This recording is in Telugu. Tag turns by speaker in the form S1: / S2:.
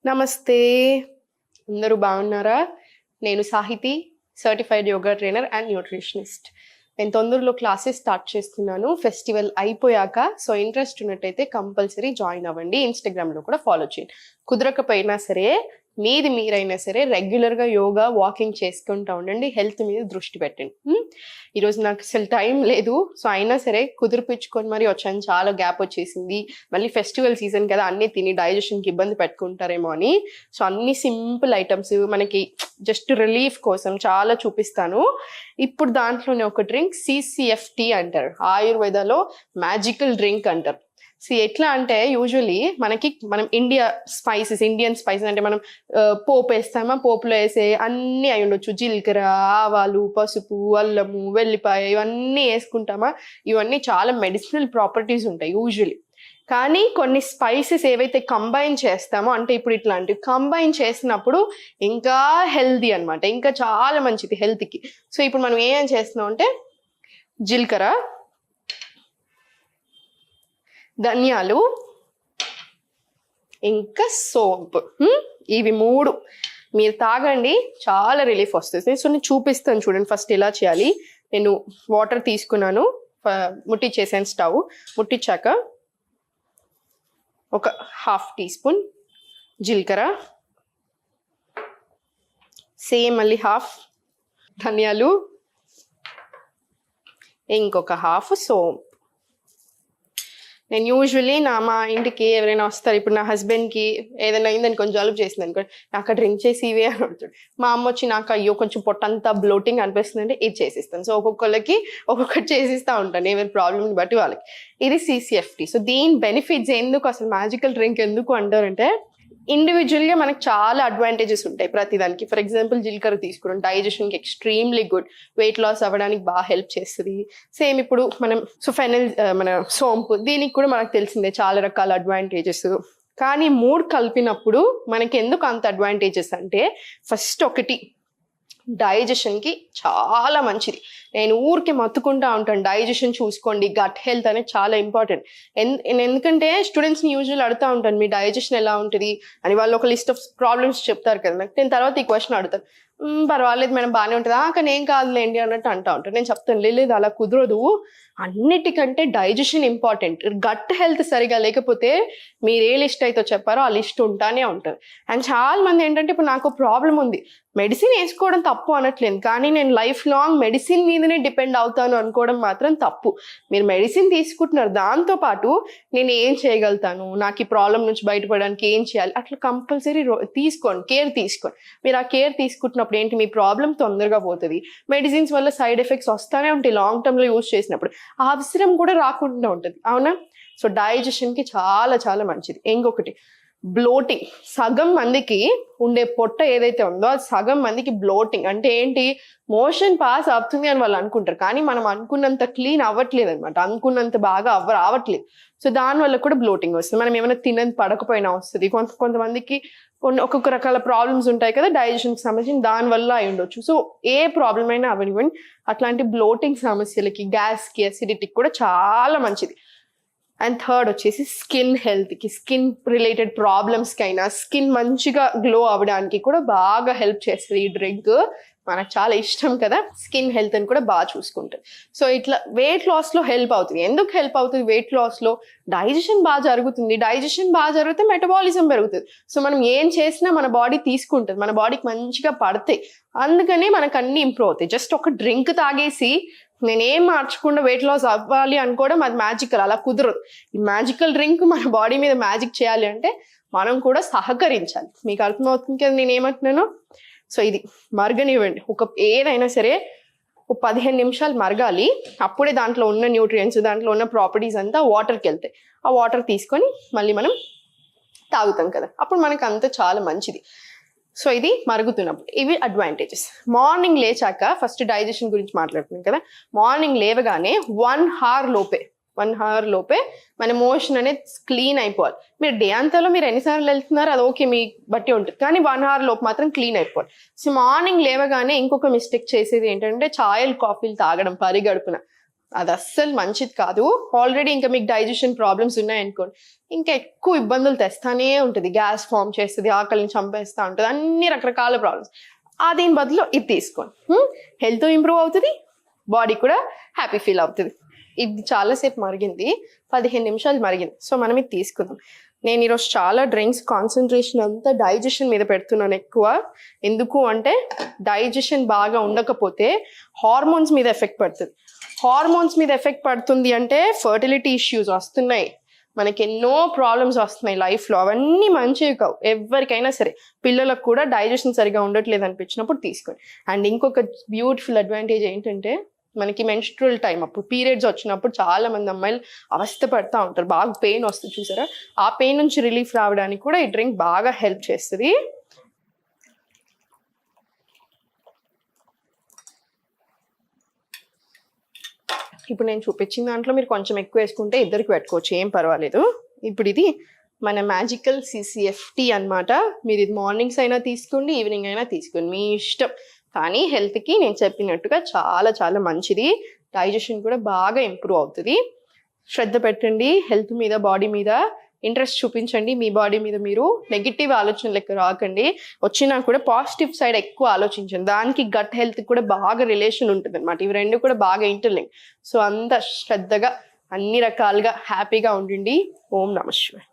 S1: నమస్తే. అందరూ బాగున్నారా? నేను Sahithi, certified yoga trainer and nutritionist. నేను తొందరలో క్లాసెస్ స్టార్ట్ చేస్తున్నాను ఫెస్టివల్ అయిపోయాక. సో ఇంట్రెస్ట్ ఉన్నట్టయితే కంపల్సరీ జాయిన్ అవ్వండి. ఇన్స్టాగ్రామ్లో కూడా ఫాలో చేయండి. కుదరకపోయినా సరే మీరైనా సరే రెగ్యులర్గా యోగా వాకింగ్ చేసుకుంటూ ఉండండి. హెల్త్ మీద దృష్టి పెట్టండి. ఈరోజు నాకు అసలు టైం లేదు, సో అయినా సరే కుదిరిపించుకొని మరి వచ్చాను. చాలా గ్యాప్ వచ్చేసింది. మళ్ళీ ఫెస్టివల్ సీజన్ కదా, అన్నీ తిని డైజెషన్కి ఇబ్బంది పెట్టుకుంటారేమో అని. సో అన్ని సింపుల్ ఐటమ్స్ మనకి జస్ట్ రిలీఫ్ కోసం చాలా చూపిస్తాను. ఇప్పుడు దాంట్లోనే ఒక డ్రింక్ CCFT అంటారు, ఆయుర్వేదాలో మ్యాజికల్ డ్రింక్ అంటారు. ఎట్లా అంటే యూజువలీ మనం ఇండియన్ స్పైసెస్ అంటే మనం పోపు వేస్తామా, పోపులో వేసే అన్నీ అయి ఉండొచ్చు. జీలకర్ర, ఆవాలు, పసుపు, అల్లము, వెల్లిపాయ ఇవన్నీ వేసుకుంటామా. ఇవన్నీ చాలా మెడిసినల్ ప్రాపర్టీస్ ఉంటాయి యూజువలీ. కానీ కొన్ని స్పైసెస్ ఏవైతే కంబైన్ చేస్తామో, అంటే ఇప్పుడు ఇట్లాంటివి కంబైన్ చేసినప్పుడు ఇంకా హెల్దీ అనమాట, ఇంకా చాలా మంచిది హెల్త్కి. సో ఇప్పుడు మనం ఏం చేస్తున్నాం అంటే జీలకర్ర, ధనియాలు, ఇంకా సోంపు, ఇవి 3 మీరు తాగండి, చాలా రిలీఫ్ వస్తుంది. సో నేను చూపిస్తాను చూడండి ఫస్ట్ ఎలా చేయాలి. నేను వాటర్ తీసుకున్నాను, ముట్టించేసాను స్టవ్. ముట్టించాక ఒక 1/2 టీ స్పూన్ జీలకర్ర, సేమ్ మళ్ళీ 1/2 ధనియాలు, ఇంకొక 1/2 సోంపు. నేను యూజువల్లీ మా ఇంటికి ఎవరైనా వస్తారు, ఇప్పుడు నా హస్బెండ్కి ఏదైనా అయిందని కొంచెం జలుబు చేసింది అనుకోండి, నాకు డ్రింక్ చేసి ఇవే అని అడుగుతాడు. మా అమ్మ వచ్చి నాకు అయ్యో కొంచెం పొట్టంతా బ్లోటింగ్ అనిపిస్తుంది అంటే ఇది చేసిస్తాను. సో ఒక్కొక్కరికి ఒక్కొక్కటి చేసిస్తూ ఉంటాను, ఎవరి ప్రాబ్లమ్ని బట్టి వాళ్ళకి. ఇది CCFT. సో దీని బెనిఫిట్స్ ఎందుకు, అసలు మ్యాజికల్ డ్రింక్ ఎందుకు అంటారంటే, ఇండివిజువల్గా మనకు చాలా అడ్వాంటేజెస్ ఉంటాయి ప్రతిదానికి. ఫర్ ఎగ్జాంపుల్ జీలకర్ర తీసుకున్నాం, డైజెషన్కి ఎక్స్ట్రీమ్లీ గుడ్, వెయిట్ లాస్ అవ్వడానికి బాగా హెల్ప్ చేస్తుంది. సేమ్ ఇప్పుడు మనం మన సోంపు, దీనికి కూడా మనకు తెలిసిందే చాలా రకాల అడ్వాంటేజెస్. కానీ 3 కలిపినప్పుడు మనకి ఎందుకు అంత అడ్వాంటేజెస్ అంటే, ఫస్ట్ ఒకటి డైజెషన్కి చాలా మంచిది. నేను ఊరికి మత్తుకుంటా ఉంటాను, డైజెషన్ చూసుకోండి, గట్ హెల్త్ అనేది చాలా ఇంపార్టెంట్. ఎందుకంటే స్టూడెంట్స్ని యూజువల్ అడుగుతూ ఉంటాను, మీ డైజెషన్ ఎలా ఉంటుంది అని. వాళ్ళు ఒక లిస్ట్ ఆఫ్ ప్రాబ్లమ్స్ చెప్తారు కదా, నాకు నేను తర్వాత ఈ క్వశ్చన్ అడుగుతాను, పర్వాలేదు మేడం బాగానే ఉంటుందా, కానీ ఏం కాదులేండి అన్నట్టు అంటూ ఉంటాను. నేను చెప్తాను, లేదు అలా కుదరదు, అన్నిటికంటే డైజెషన్ ఇంపార్టెంట్. గట్ హెల్త్ సరిగా లేకపోతే మీరు ఏ లిస్ట్ అయితే చెప్పారో ఆ లిస్ట్ ఉంటానే ఉంటుంది. అండ్ చాలా మంది ఏంటంటే, ఇప్పుడు నాకు ప్రాబ్లం ఉంది, మెడిసిన్ వేసుకోవడం తప్పు అనట్లేదు, కానీ నేను లైఫ్ లాంగ్ మెడిసిన్ మీదనే డిపెండ్ అవుతాను అనుకోవడం మాత్రం తప్పు. మీరు మెడిసిన్ తీసుకుంటున్నారు, దాంతోపాటు నేను ఏం చేయగలుగుతాను, నాకు ఈ ప్రాబ్లం నుంచి బయటపడడానికి ఏం చేయాలి, అట్లా కంపల్సరీ తీసుకోండి, కేర్ తీసుకోండి. మీరు ఆ కేర్ తీసుకుంటున్నప్పుడు ఏంటి, మీ ప్రాబ్లం తొందరగా పోతుంది. మెడిసిన్స్ వల్ల సైడ్ ఎఫెక్ట్స్ వస్తూనే ఉంటాయి లాంగ్ టర్మ్లో యూజ్ చేసినప్పుడు, ఆ అవసరం కూడా రాకుండా ఉంటుంది, అవునా? సో డైజెషన్కి చాలా చాలా మంచిది. ఇంకొకటి బ్లోటింగ్. సగం మందికి ఉండే పొట్ట ఏదైతే ఉందో అది సగం మందికి బ్లోటింగ్ అంటే ఏంటి, మోషన్ పాస్ అవుతుంది అని వాళ్ళు అనుకుంటారు, కానీ మనం అనుకున్నంత క్లీన్ అవ్వట్లేదు అనమాట, అనుకున్నంత బాగా రావట్లేదు. సో దానివల్ల కూడా బ్లోటింగ్ వస్తుంది. మనం ఏమైనా తినని పడకపోయినా వస్తుంది. కొంతమందికి ఒక్కొక్క రకాల ప్రాబ్లమ్స్ ఉంటాయి కదా డైజెషన్కి సంబంధించి, దానివల్ల అయి ఉండొచ్చు. సో ఏ ప్రాబ్లం అయినా అవనివ్వండి, అట్లాంటి బ్లోటింగ్ సమస్యలకి, గ్యాస్కి, అసిడిటీకి కూడా చాలా మంచిది. అండ్ థర్డ్ వచ్చేసి స్కిన్ హెల్త్కి, స్కిన్ రిలేటెడ్ ప్రాబ్లమ్స్కి అయినా, స్కిన్ మంచిగా గ్లో అవ్వడానికి కూడా బాగా హెల్ప్ చేస్తుంది ఈ డ్రింక్. మనకు చాలా ఇష్టం కదా, స్కిన్ హెల్త్ అని కూడా బాగా చూసుకుంటుంది. సో ఇట్లా వెయిట్ లాస్లో హెల్ప్ అవుతుంది. ఎందుకు హెల్ప్ అవుతుంది వెయిట్ లాస్లో? డైజెషన్ బాగా జరుగుతుంది, డైజెషన్ బాగా జరిగితే మెటబాలిజం పెరుగుతుంది. సో మనం ఏం చేసినా మన బాడీ తీసుకుంటుంది, మన బాడీకి మంచిగా పడతాయి, అందుకనే మనకు అన్ని ఇంప్రూవ్ అవుతాయి. జస్ట్ ఒక డ్రింక్ తాగేసి నేనేం మార్చకుండా వెయిట్ లాస్ అవ్వాలి అనుకోవడం అది మ్యాజికల్, అలా కుదరదు. ఈ మ్యాజికల్ డ్రింక్ మన బాడీ మీద మ్యాజిక్ చేయాలి అంటే మనం కూడా సహకరించాలి. మీకు అర్థమవుతుంది కదా నేను ఏమంటున్నాను? సో ఇది మరగనివ్వండి, ఏదైనా సరే 15 నిమిషాలు మరగాలి. అప్పుడే దాంట్లో ఉన్న న్యూట్రియంట్స్, దాంట్లో ఉన్న ప్రాపర్టీస్ అంతా వాటర్కి వెళ్తాయి. ఆ వాటర్ తీసుకొని మళ్ళీ మనం తాగుతాం కదా, అప్పుడు మనకు అంతా చాలా మంచిది. సో ఇది మరుగుతున్నప్పుడు ఇవి అడ్వాంటేజెస్. మార్నింగ్ లేచాక ఫస్ట్ డైజెషన్ గురించి మాట్లాడుతున్నాం కదా, మార్నింగ్ లేవగానే 1 అవర్ లోపే మన మోషన్ అనేది క్లీన్ అయిపోవాలి. మీరు డే అంతాలో మీరు ఎన్నిసార్లు వెళ్తున్నారు అది ఓకే, మీ బట్టి ఉంటుంది, కానీ 1 అవర్ లోపు మాత్రం క్లీన్ అయిపోవాలి. సో మార్నింగ్ లేవగానే ఇంకొక మిస్టేక్ చేసేది ఏంటంటే ఛాయలు, కాఫీలు తాగడం పరిగడుపున. అది అస్సలు మంచిది కాదు. ఆల్రెడీ ఇంకా మీకు డైజెషన్ ప్రాబ్లమ్స్ ఉన్నాయనుకోండి, ఇంకా ఎక్కువ ఇబ్బందులు తెస్తానే ఉంటుంది. గ్యాస్ ఫామ్ చేస్తుంది, ఆకలిని చంపేస్తూ ఉంటుంది, అన్ని రకరకాల ప్రాబ్లమ్స్. దీని బదులు ఇది తీసుకోండి, హెల్త్ ఇంప్రూవ్ అవుతుంది, బాడీ కూడా హ్యాపీ ఫీల్ అవుతుంది. ఇది చాలాసేపు మరిగింది, 15 నిమిషాలు మరిగింది. సో మనం ఇది తీసుకుందాం. నేను ఈరోజు చాలా డ్రింక్స్ కాన్సన్ట్రేషన్ అంతా డైజెషన్ మీద పెడుతున్నాను ఎక్కువ. ఎందుకు అంటే డైజెషన్ బాగా ఉండకపోతే హార్మోన్స్ మీద ఎఫెక్ట్ పడుతుంది. హార్మోన్స్ మీద ఎఫెక్ట్ పడుతుంది అంటే ఫర్టిలిటీ ఇష్యూస్ వస్తున్నాయి, మనకి ఎన్నో ప్రాబ్లమ్స్ వస్తున్నాయి లైఫ్లో. అవన్నీ మంచివి కావు ఎవరికైనా సరే. పిల్లలకు కూడా డైజెషన్ సరిగా ఉండట్లేదు అనిపించినప్పుడు తీసుకోండి. అండ్ ఇంకొక బ్యూటిఫుల్ అడ్వాంటేజ్ ఏంటంటే మనకి మెన్స్ట్రువల్ టైం అప్పుడు, పీరియడ్స్ వచ్చినప్పుడు చాలా మంది అమ్మాయిలు అవస్థ పడుతూ ఉంటారు, బాగా పెయిన్ వస్తుంది చూసారా, ఆ పెయిన్ నుంచి రిలీఫ్ రావడానికి కూడా ఈ డ్రింక్ బాగా హెల్ప్ చేస్తుంది. ఇప్పుడు నేను చూపించిన దాంట్లో మీరు కొంచెం ఎక్కువ వేసుకుంటే ఇద్దరికి పెట్టుకోవచ్చు, ఏం పర్వాలేదు. ఇప్పుడు ఇది మన మ్యాజికల్ CCFT అన్నమాట. మీరు ఇది మార్నింగ్స్ అయినా తీసుకోండి, ఈవినింగ్ అయినా తీసుకోండి, మీ ఇష్టం. కానీ హెల్త్కి నేను చెప్పినట్టుగా చాలా చాలా మంచిది. డైజెషన్ కూడా బాగా ఇంప్రూవ్ అవుతుంది. శ్రద్ధ పెట్టండి హెల్త్ మీద, బాడీ మీద ఇంట్రెస్ట్ చూపించండి. మీ బాడీ మీద మీరు నెగిటివ్ ఆలోచనలకు రాకండి. వచ్చినా కూడా పాజిటివ్ సైడ్ ఎక్కువ ఆలోచించండి. దానికి గట్ హెల్త్ కూడా బాగా రిలేషన్ ఉంటుంది అనమాట. ఇవి రెండు కూడా బాగా ఇంటర్లింక్. సో అంత శ్రద్ధగా అన్ని రకాలుగా హ్యాపీగా ఉండండి. ఓం నమః శివాయ.